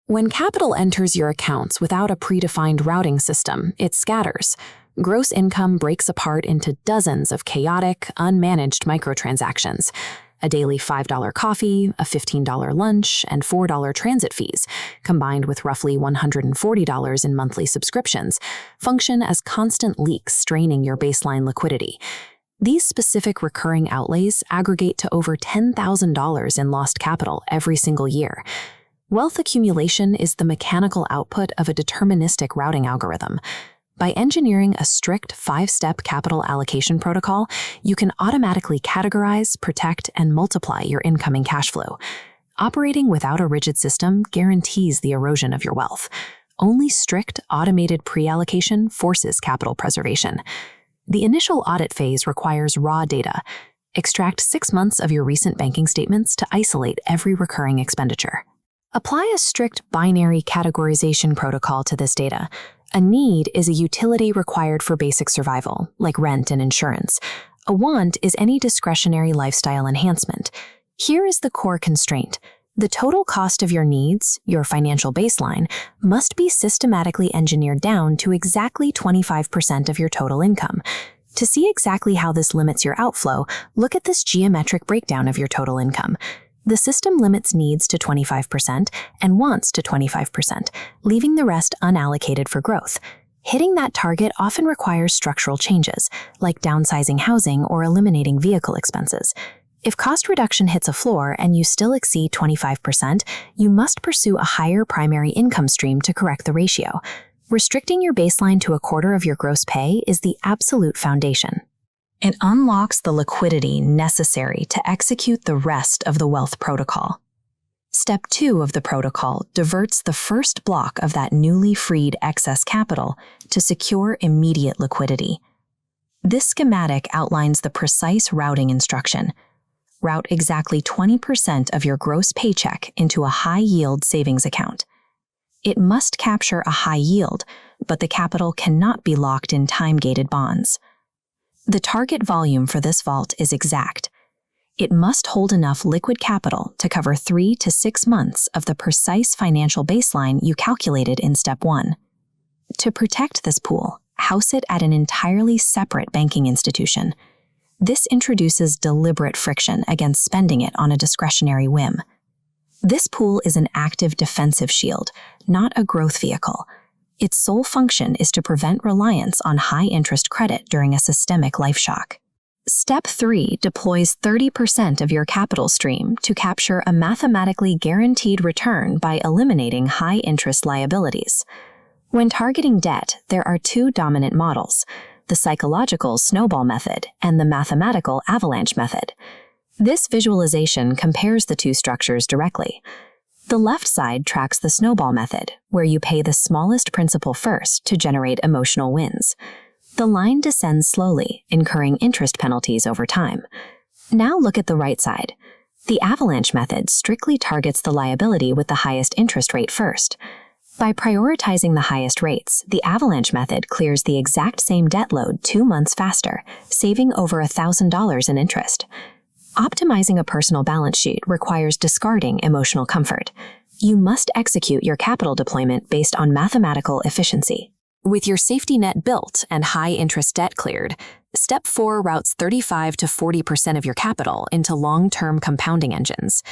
When capital enters your accounts without a predefined routing system, it scatters. Gross income breaks apart into dozens of chaotic, unmanaged microtransactions. A daily $5 coffee, a $15 lunch, and $4 transit fees, combined with roughly $140 in monthly subscriptions, function as constant leaks straining your baseline liquidity. These specific recurring outlays aggregate to over $10,000 in lost capital every single year. Wealth accumulation is the mechanical output of a deterministic routing algorithm. By engineering a strict 5-step capital allocation protocol, you can automatically categorize, protect, and multiply your incoming cash flow. Operating without a rigid system guarantees the erosion of your wealth. Only strict, automated pre-allocation forces capital preservation. The initial audit phase requires raw data. Extract 6 months of your recent banking statements to isolate every recurring expenditure. Apply a strict binary categorization protocol to this data. A need is a utility required for basic survival, like rent and insurance. A want is any discretionary lifestyle enhancement. Here is the core constraint. The total cost of your needs, your financial baseline, must be systematically engineered down to exactly 25% of your total income. To see exactly how this limits your outflow, look at this geometric breakdown of your total income. The system limits needs to 25% and wants to 25%, leaving the rest unallocated for growth. Hitting that target often requires structural changes, like downsizing housing or eliminating vehicle expenses. If cost reduction hits a floor and you still exceed 25%, you must pursue a higher primary income stream to correct the ratio. Restricting your baseline to a quarter of your gross pay is the absolute foundation. It unlocks the liquidity necessary to execute the rest of the wealth protocol. Step 2 of the protocol diverts the first block of that newly freed excess capital to secure immediate liquidity. This schematic outlines the precise routing instruction. Route exactly 20% of your gross paycheck into a high-yield savings account. It must capture a high yield, but the capital cannot be locked in time-gated bonds. The target volume for this vault is exact. It must hold enough liquid capital to cover 3 to 6 months of the precise financial baseline you calculated in Step 1. To protect this pool, house it at an entirely separate banking institution. This introduces deliberate friction against spending it on a discretionary whim. This pool is an active defensive shield, not a growth vehicle. Its sole function is to prevent reliance on high-interest credit during a systemic life shock. Step 3 deploys 30% of your capital stream to capture a mathematically guaranteed return by eliminating high-interest liabilities. When targeting debt, there are 2 dominant models, the psychological snowball method and the mathematical avalanche method. This visualization compares the 2 structures directly. The left side tracks the snowball method, where you pay the smallest principal first to generate emotional wins. The line descends slowly, incurring interest penalties over time. Now look at the right side. The avalanche method strictly targets the liability with the highest interest rate first. By prioritizing the highest rates, the avalanche method clears the exact same debt load 2 months faster, saving over $1,000 in interest. Optimizing a personal balance sheet requires discarding emotional comfort. You must execute your capital deployment based on mathematical efficiency. With your safety net built and high-interest debt cleared, Step 4 routes 35 to 40% of your capital into long-term compounding engines.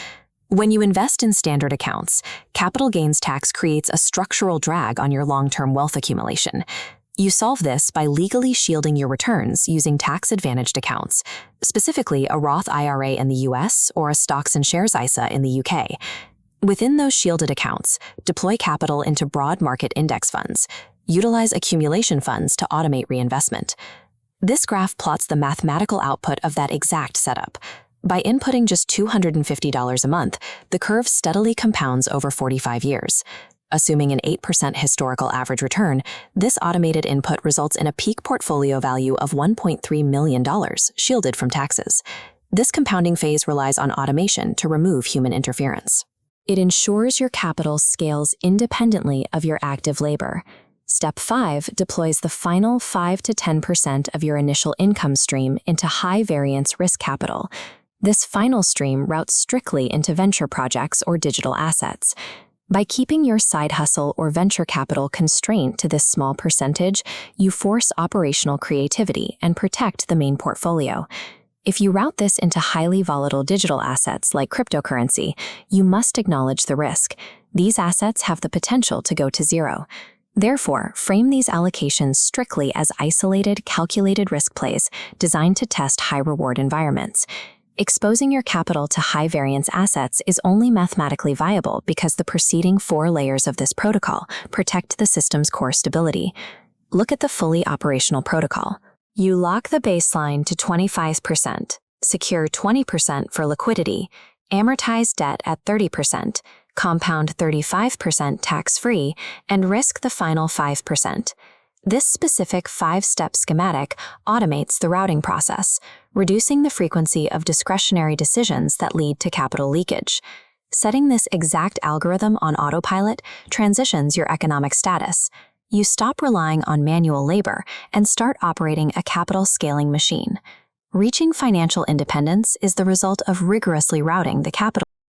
When you invest in standard accounts, capital gains tax creates a structural drag on your long-term wealth accumulation. You solve this by legally shielding your returns using tax-advantaged accounts, specifically a Roth IRA in the US or a stocks and shares ISA in the UK. Within those shielded accounts, deploy capital into broad market index funds. Utilize accumulation funds to automate reinvestment. This graph plots the mathematical output of that exact setup. By inputting just $250 a month, the curve steadily compounds over 45 years. Assuming an 8% historical average return, this automated input results in a peak portfolio value of $1.3 million, shielded from taxes. This compounding phase relies on automation to remove human interference. It ensures your capital scales independently of your active labor. Step 5 deploys the final 5 to 10% of your initial income stream into high-variance risk capital. This final stream routes strictly into venture projects or digital assets. By keeping your side hustle or venture capital constrained to this small percentage, you force operational creativity and protect the main portfolio. If you route this into highly volatile digital assets like cryptocurrency, you must acknowledge the risk. These assets have the potential to go to zero. Therefore, frame these allocations strictly as isolated, calculated risk plays designed to test high-reward environments. Exposing your capital to high-variance assets is only mathematically viable because the preceding 4 layers of this protocol protect the system's core stability. Look at the fully operational protocol. You lock the baseline to 25%, secure 20% for liquidity, amortize debt at 30%, compound 35% tax-free, and risk the final 5%. This specific 5-step schematic automates the routing process, reducing the frequency of discretionary decisions that lead to capital leakage. Setting this exact algorithm on autopilot transitions your economic status. You stop relying on manual labor and start operating a capital scaling machine. Reaching financial independence is the result of rigorously routing the capital